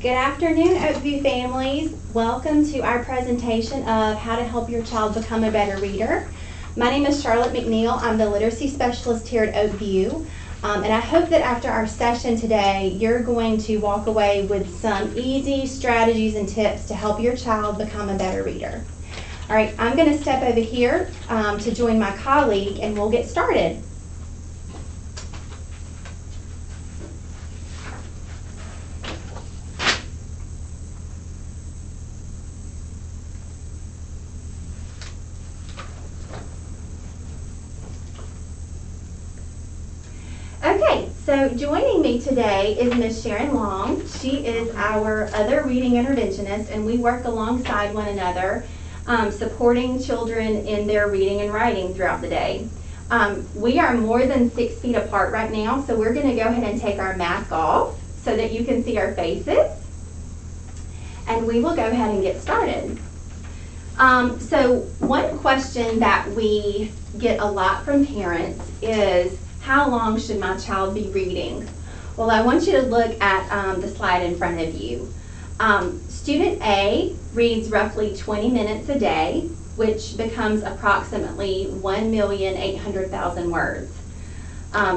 Good afternoon, Oakview families. Welcome to our presentation of how to help your child become a better reader. My name is Charlotte McNeil. I'm the literacy specialist here at Oakview. And I hope that after our session today, you're going to walk away with some easy strategies and tips to help your child become a better reader. All right, I'm going to step over here to join my colleague and we'll get started. Okay, so joining me today is Ms. Sharon Long. She is our other reading interventionist, and we work alongside one another, supporting children in their reading and writing throughout the day. We are more than 6 feet apart right now, so we're going to go ahead and take our mask off so that you can see our faces. And we will go ahead and get started. So one question that we get a lot from parents is, how long should my child be reading? Well, I want you to look at the slide in front of you. Student A reads roughly 20 minutes a day, which becomes approximately 1,800,000 words.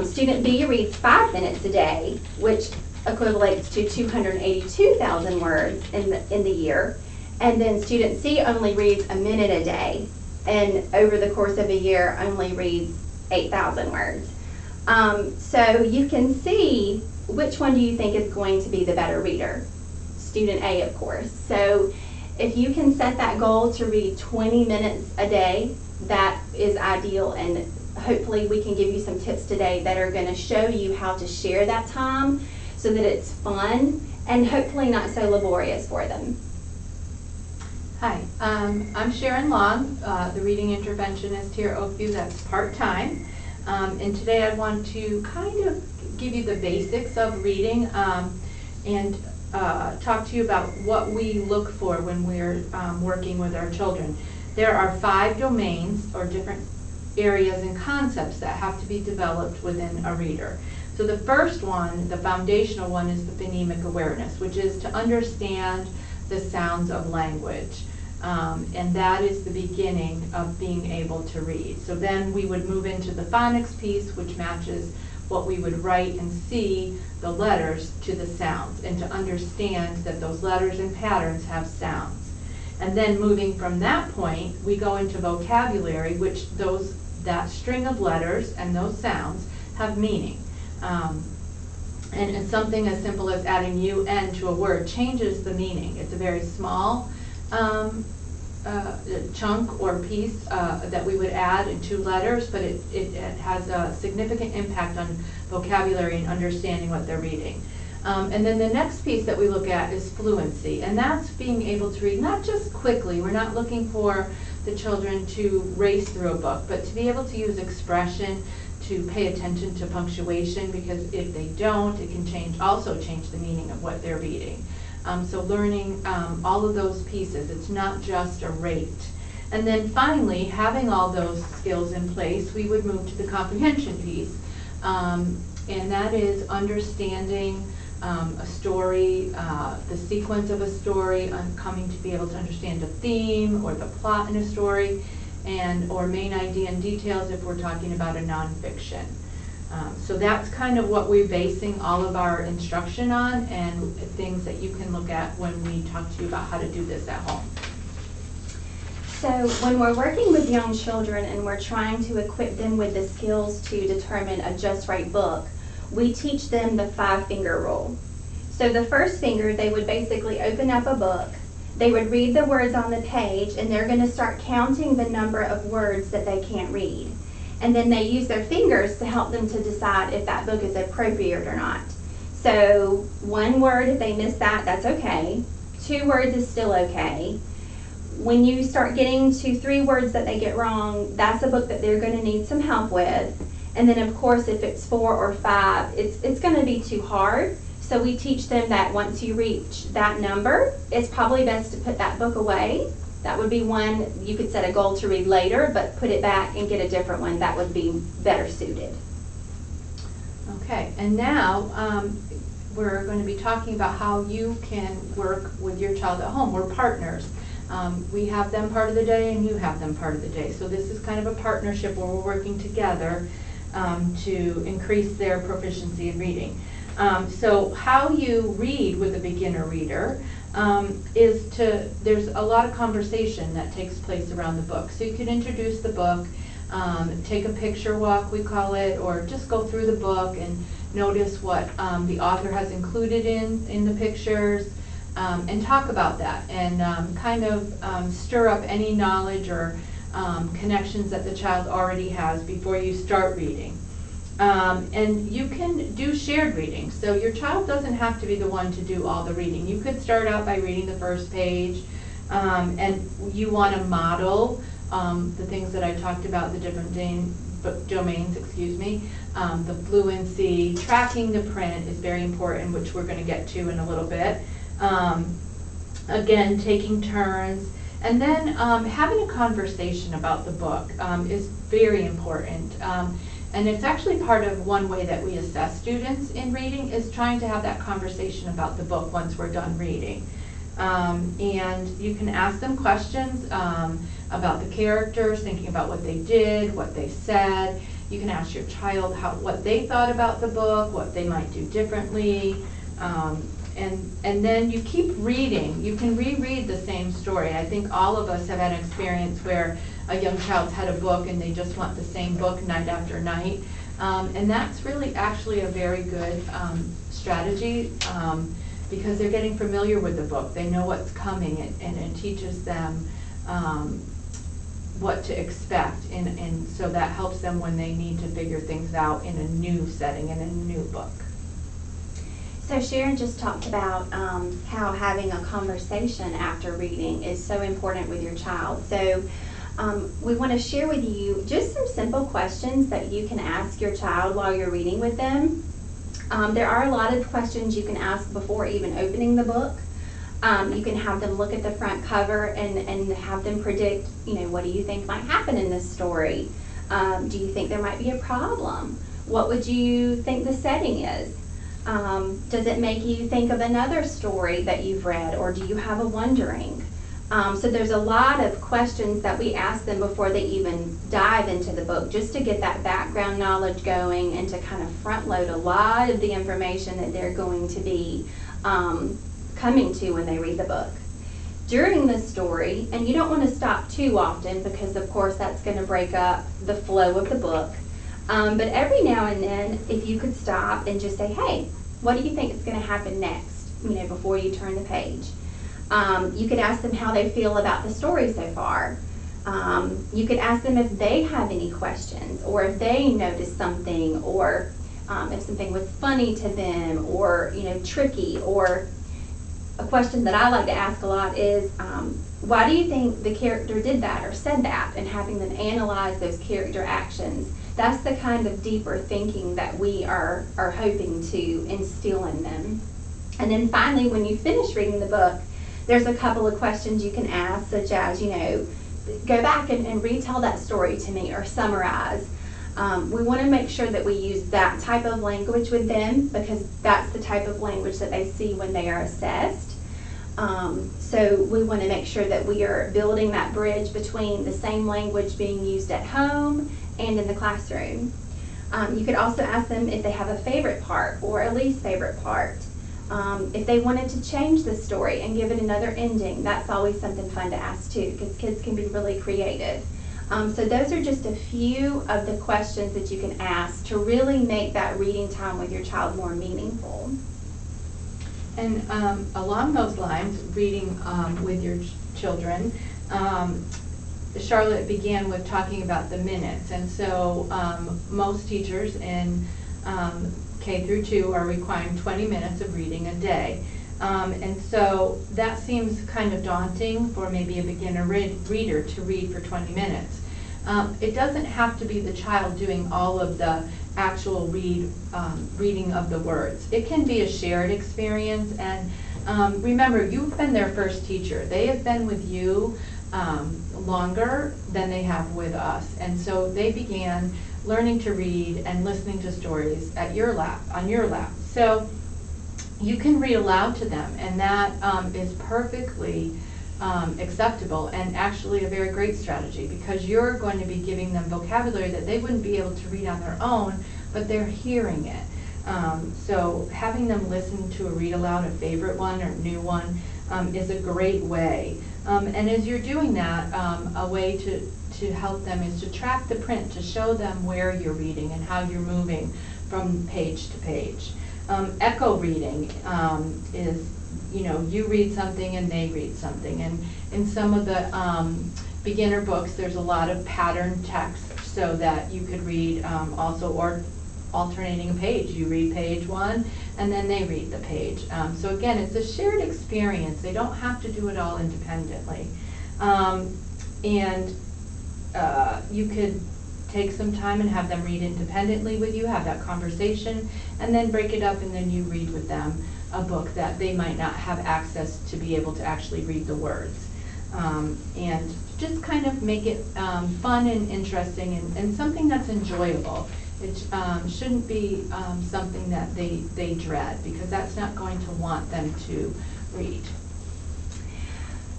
Student B reads 5 minutes a day, which equates to 282,000 words in the year. And then student C only reads a minute a day, and over the course of a year only reads 8,000 words. So you can see, which one do you think is going to be the better reader? Student A, of course. So if you can set that goal to read 20 minutes a day, that is ideal, and hopefully we can give you some tips today that are going to show you how to share that time so that it's fun and hopefully not so laborious for them. Hi, I'm Sharon Long, the reading interventionist here at Oakview. That's part-time. And today I want to kind of give you the basics of reading and talk to you about what we look for when we're working with our children. There are 5 domains or different areas and concepts that have to be developed within a reader. So the first one, the foundational one, is the phonemic awareness, which is to understand the sounds of language. And that is the beginning of being able to read. So then we would move into the phonics piece, which matches what we would write and see the letters to the sounds, and to understand that those letters and patterns have sounds. And then moving from that point, we go into vocabulary, which that string of letters and those sounds have meaning. And something as simple as adding UN to a word changes the meaning. It's a very small chunk or piece that we would add in 2 letters, but it has a significant impact on vocabulary and understanding what they're reading. And then the next piece that we look at is fluency, and that's being able to read not just quickly. We're not looking for the children to race through a book, but to be able to use expression, to pay attention to punctuation, because if they don't, it can also change the meaning of what they're reading. So learning all of those pieces, it's not just a rate. And then finally, having all those skills in place, we would move to the comprehension piece. And that is understanding a story, the sequence of a story, coming to be able to understand a theme or the plot in a story, or main idea and details if we're talking about a nonfiction. So that's kind of what we're basing all of our instruction on, and things that you can look at when we talk to you about how to do this at home. So when we're working with young children and we're trying to equip them with the skills to determine a just right book, we teach them the 5-finger rule. So the first finger, they would basically open up a book, they would read the words on the page, and they're going to start counting the number of words that they can't read. And then they use their fingers to help them to decide if that book is appropriate or not. So 1 word, if they miss that, that's okay. 2 words is still okay. When you start getting to 3 words that they get wrong, that's a book that they're going to need some help with. And then of course, if it's 4 or 5, it's going to be too hard. So we teach them that once you reach that number, it's probably best to put that book away. That would be one you could set a goal to read later, but put it back and get a different one that would be better suited. Okay, and now we're going to be talking about how you can work with your child at home. We're partners. We have them part of the day and you have them part of the day. So this is kind of a partnership where we're working together to increase their proficiency in reading. So how you read with a beginner reader there's a lot of conversation that takes place around the book. So you can introduce the book, take a picture walk, we call it, or just go through the book and notice what the author has included in the pictures, and talk about that, and kind of stir up any knowledge or connections that the child already has before you start reading. And you can do shared reading, so your child doesn't have to be the one to do all the reading. You could start out by reading the first page, and you want to model the things that I talked about, the different domains, the fluency. Tracking the print is very important, which we're going to get to in a little bit. Again, taking turns, and then having a conversation about the book is very important. And it's actually part of one way that we assess students in reading is trying to have that conversation about the book once we're done reading. And you can ask them questions about the characters, thinking about what they did, what they said. You can ask your child what they thought about the book, what they might do differently. And then you keep reading. You can reread the same story. I think all of us have had an experience where a young child's had a book and they just want the same book night after night. And that's really actually a very good strategy because they're getting familiar with the book. They know what's coming, and it teaches them what to expect. And so that helps them when they need to figure things out in a new setting, in a new book. So Sharon just talked about how having a conversation after reading is so important with your child. So we want to share with you just some simple questions that you can ask your child while you're reading with them. There are a lot of questions you can ask before even opening the book. You can have them look at the front cover and have them predict, what do you think might happen in this story? Do you think there might be a problem? What would you think the setting is? Does it make you think of another story that you've read, or do you have a wondering? So there's a lot of questions that we ask them before they even dive into the book, just to get that background knowledge going and to kind of front load a lot of the information that they're going to be coming to when they read the book. During the story, and you don't want to stop too often because of course that's going to break up the flow of the book, but every now and then if you could stop and just say, hey, what do you think is going to happen next, before you turn the page. You could ask them how they feel about the story so far. You could ask them if they have any questions, or if they noticed something, or if something was funny to them, or tricky. Or a question that I like to ask a lot is, why do you think the character did that or said that? And having them analyze those character actions. That's the kind of deeper thinking that we are hoping to instill in them. And then finally, when you finish reading the book, there's a couple of questions you can ask, such as, go back and retell that story to me, or summarize. We want to make sure that we use that type of language with them, because that's the type of language that they see when they are assessed. So we want to make sure that we are building that bridge between the same language being used at home and in the classroom. You could also ask them if they have a favorite part or a least favorite part. If they wanted to change the story and give it another ending, that's always something fun to ask too, because kids can be really creative. So those are just a few of the questions that you can ask to really make that reading time with your child more meaningful. And along those lines, reading with your children, Charlotte began with talking about the minutes. And so most teachers in K through 2 are requiring 20 minutes of reading a day. And so that seems kind of daunting for maybe a beginner reader to read for 20 minutes. It doesn't have to be the child doing all of the actual reading of the words. It can be a shared experience, and remember, you've been their first teacher. They have been with you longer than they have with us, and so they began learning to read and listening to stories at your lap, on your lap. So you can read aloud to them, and that is perfectly acceptable and actually a very great strategy, because you're going to be giving them vocabulary that they wouldn't be able to read on their own, but they're hearing it. So having them listen to a read aloud, a favorite one or new one, is a great way. And as you're doing that, a way to help them is to track the print, to show them where you're reading and how you're moving from page to page. Echo reading is, you read something and they read something. And in some of the beginner books, there's a lot of pattern text so that you could read also, or alternating a page. You read page one and then they read the page. So again, it's a shared experience. They don't have to do it all independently. You could take some time and have them read independently with you, have that conversation, and then break it up, and then you read with them a book that they might not have access to be able to actually read the words. And just kind of make it fun and interesting, and something that's enjoyable. It shouldn't be something that they dread, because that's not going to want them to read.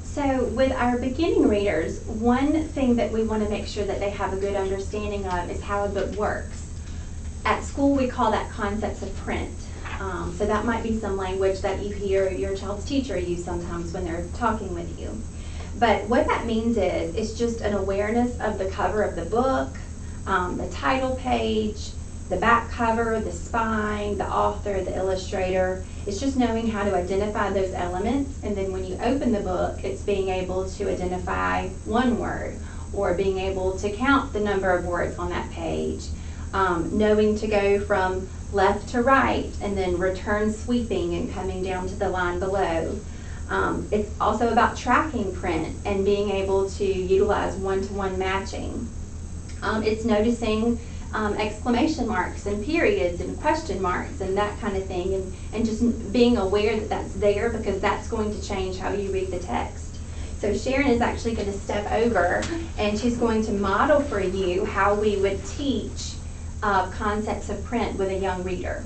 So with our beginning readers, one thing that we want to make sure that they have a good understanding of is how a book works. At school, we call that concepts of print. So that might be some language that you hear your child's teacher use sometimes when they're talking with you. But what that means is, it's just an awareness of the cover of the book, the title page, the back cover, the spine, the author, the illustrator. It's just knowing how to identify those elements, and then when you open the book, it's being able to identify one word, or being able to count the number of words on that page, knowing to go from left to right and then return sweeping and coming down to the line below. It's also about tracking print and being able to utilize one-to-one matching. It's noticing exclamation marks and periods and question marks and that kind of thing, and just being aware that that's there, because that's going to change how you read the text. So Sharon is actually going to step over, and she's going to model for you how we would teach concepts of print with a young reader.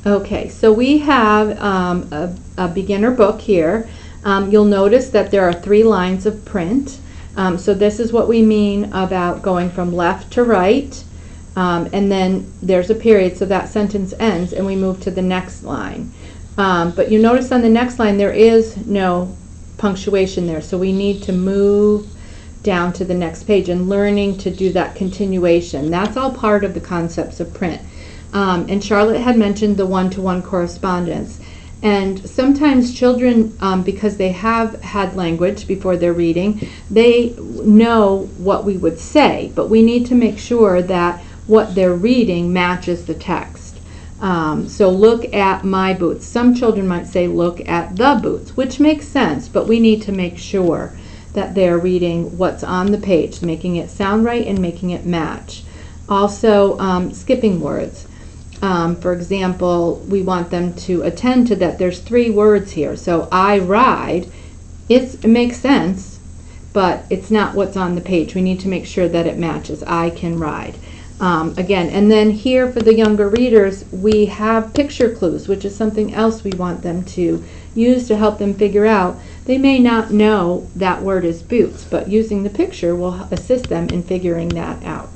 Okay, so we have a beginner book here. You'll notice that there are 3 lines of print. So this is what we mean about going from left to right, and then there's a period, so that sentence ends and we move to the next line. But you notice on the next line there is no punctuation there, so we need to move down to the next page, and learning to do that continuation. That's all part of the concepts of print. And Charlotte had mentioned the one-to-one correspondence. And sometimes children, because they have had language before they're reading, they know what we would say, but we need to make sure that what they're reading matches the text. So look at my boots. Some children might say look at the boots, which makes sense, but we need to make sure that they're reading what's on the page, making it sound right and making it match. Also, skipping words. For example, we want them to attend to that there's 3 words here. So I ride, it makes sense, but it's not what's on the page. We need to make sure that it matches. I can ride. Again, and then here for the younger readers, we have picture clues, which is something else we want them to use to help them figure out. They may not know that word is boots, but using the picture will assist them in figuring that out.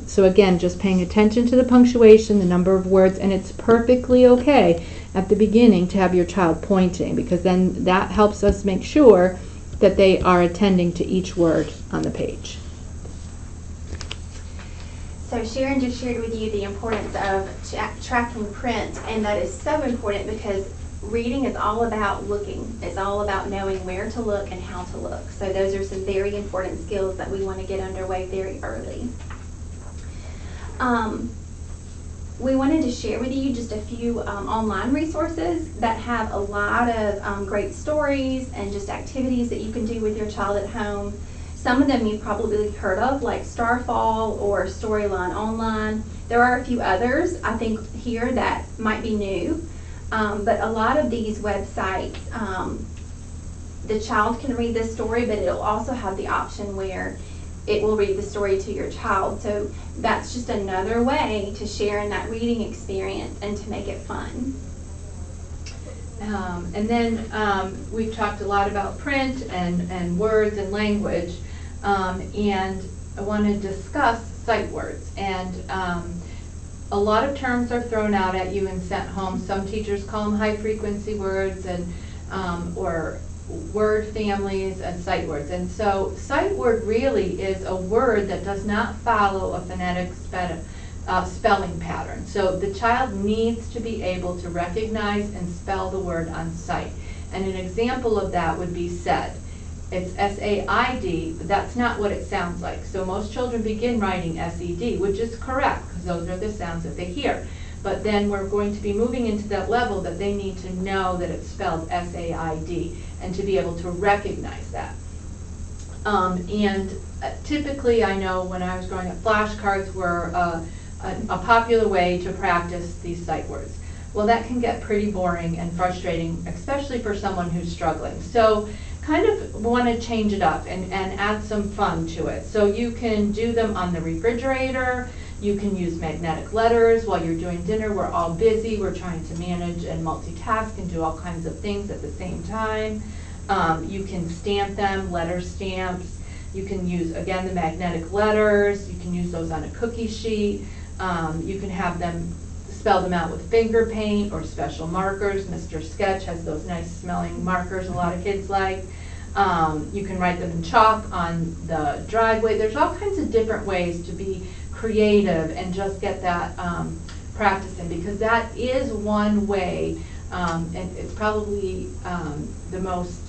So again, just paying attention to the punctuation, the number of words, and it's perfectly okay at the beginning to have your child pointing, because then that helps us make sure that they are attending to each word on the page. So Sharon just shared with you the importance of tracking print, and that is so important because reading is all about looking. It's all about knowing where to look and how to look. So those are some very important skills that we want to get underway very early. We wanted to share with you just a few online resources that have a lot of great stories and just activities that you can do with your child at home. Some of them you've probably heard of, like Starfall or Storyline Online. There are a few others, I think, here that might be new. But a lot of these websites, the child can read this story, but it'll also have the option where it will read the story to your child. So that's just another way to share in that reading experience and to make it fun. And then we've talked a lot about print and words and language, and I want to discuss sight words. And a lot of terms are thrown out at you and sent home. Some teachers call them high frequency words and or word families and sight words. And so sight word really is a word that does not follow a phonetic spelling pattern. So the child needs to be able to recognize and spell the word on sight. And an example of that would be said. It's S-A-I-D, but that's not what it sounds like. So most children begin writing S-E-D, which is correct, because those are the sounds that they hear. But then we're going to be moving into that level that they need to know that it's spelled S-A-I-D and to be able to recognize that. And typically, I know when I was growing up, flashcards were a popular way to practice these sight words. Well, that can get pretty boring and frustrating, especially for someone who's struggling. So kind of want to change it up and add some fun to it. So you can do them on the refrigerator. You can use magnetic letters while you're doing dinner. We're all busy. We're trying to manage and multitask and do all kinds of things at the same time. You can stamp them, letter stamps. You can use, again, the magnetic letters. You can use those on a cookie sheet. You can have them spell them out with finger paint or special markers. Mr. Sketch has those nice smelling markers a lot of kids like. You can write them in chalk on the driveway. There's all kinds of different ways to be creative and just get that practicing, because that is one way, and it's probably the most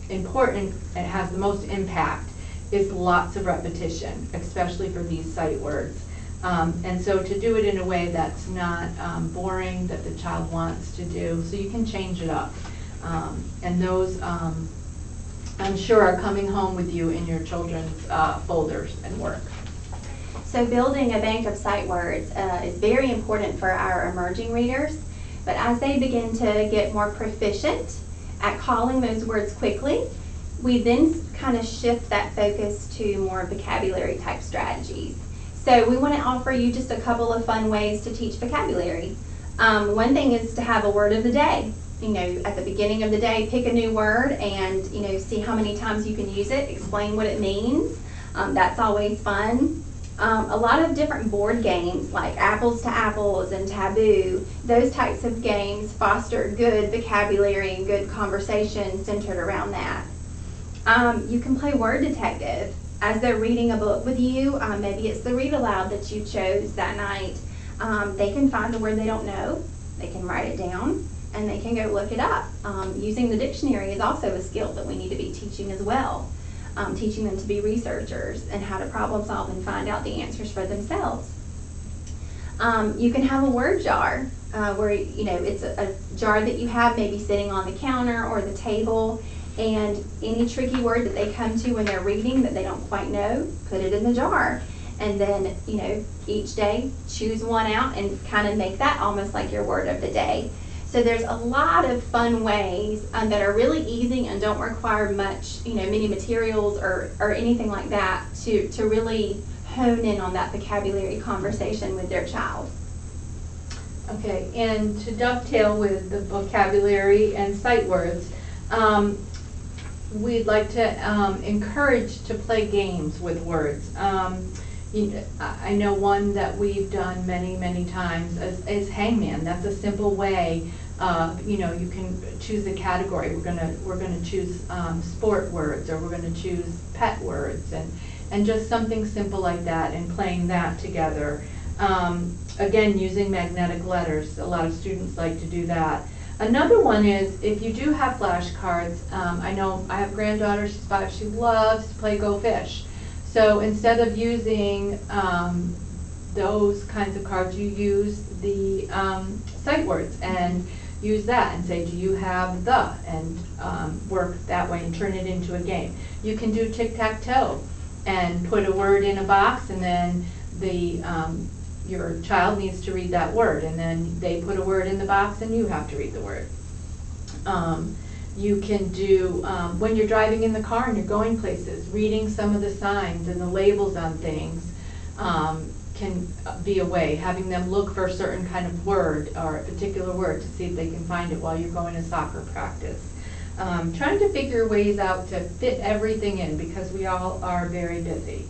important, it has the most impact, is lots of repetition, especially for these sight words. And so to do it in a way that's not boring, that the child wants to do, so you can change it up. And those, I'm sure, are coming home with you in your children's folders and work. So building a bank of sight words is very important for our emerging readers, but as they begin to get more proficient at calling those words quickly, we then kind of shift that focus to more vocabulary type strategies. So we want to offer you just a couple of fun ways to teach vocabulary. One thing is to have a word of the day. You know, at the beginning of the day, pick a new word and, you know, see how many times you can use it, explain what it means. That's always fun. A lot of different board games like Apples to Apples and Taboo, those types of games foster good vocabulary and good conversation centered around that. You can play word detective. As they're reading a book with you, maybe it's the read aloud that you chose that night. They can find the word they don't know, they can write it down, and they can go look it up. Using the dictionary is also a skill that we need to be teaching as well. Teaching them to be researchers and how to problem solve and find out the answers for themselves. You can have a word jar where, you know, it's a jar that you have maybe sitting on the counter or the table, and any tricky word that they come to when they're reading that they don't quite know, put it in the jar. And then, you know, each day choose one out and kind of make that almost like your word of the day. So there's a lot of fun ways that are really easy and don't require much, you know, many materials or anything like that to really hone in on that vocabulary conversation with their child. Okay, and to dovetail with the vocabulary and sight words, we'd like to encourage to play games with words. I know one that we've done many times is Hangman. That's a simple way. You know, you can choose a category. We're gonna choose sport words, or we're gonna choose pet words, and just something simple like that, and playing that together. Again, using magnetic letters. A lot of students like to do that. Another one is, if you do have flashcards, I know I have a granddaughter, she's 5, she loves to play Go Fish. So instead of using those kinds of cards, you use the sight words and use that and say, do you have the, and work that way and turn it into a game. You can do tic-tac-toe and put a word in a box, and then your child needs to read that word, and then they put a word in the box and you have to read the word. You can do, when you're driving in the car and you're going places, reading some of the signs and the labels on things can be a way. Having them look for a certain kind of word or a particular word to see if they can find it while you're going to soccer practice. Trying to figure ways out to fit everything in because we all are very busy.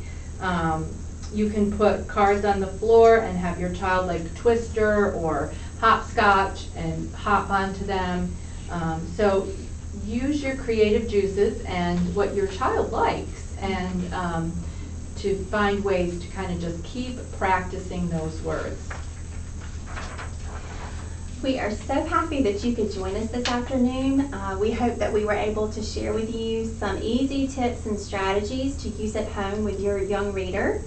You can put cards on the floor and have your child like Twister or hopscotch and hop onto them. So use your creative juices and what your child likes and to find ways to kind of just keep practicing those words. We are so happy that you could join us this afternoon. We hope that we were able to share with you some easy tips and strategies to use at home with your young reader.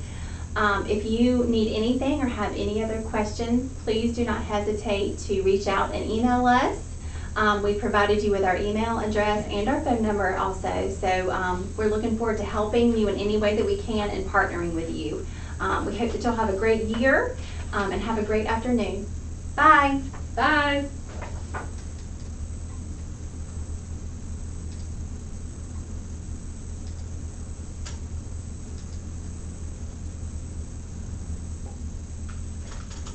If you need anything or have any other questions, please do not hesitate to reach out and email us. We provided you with our email address and our phone number also, so we're looking forward to helping you in any way that we can and partnering with you. We hope that you'll have a great year and have a great afternoon. Bye. Bye.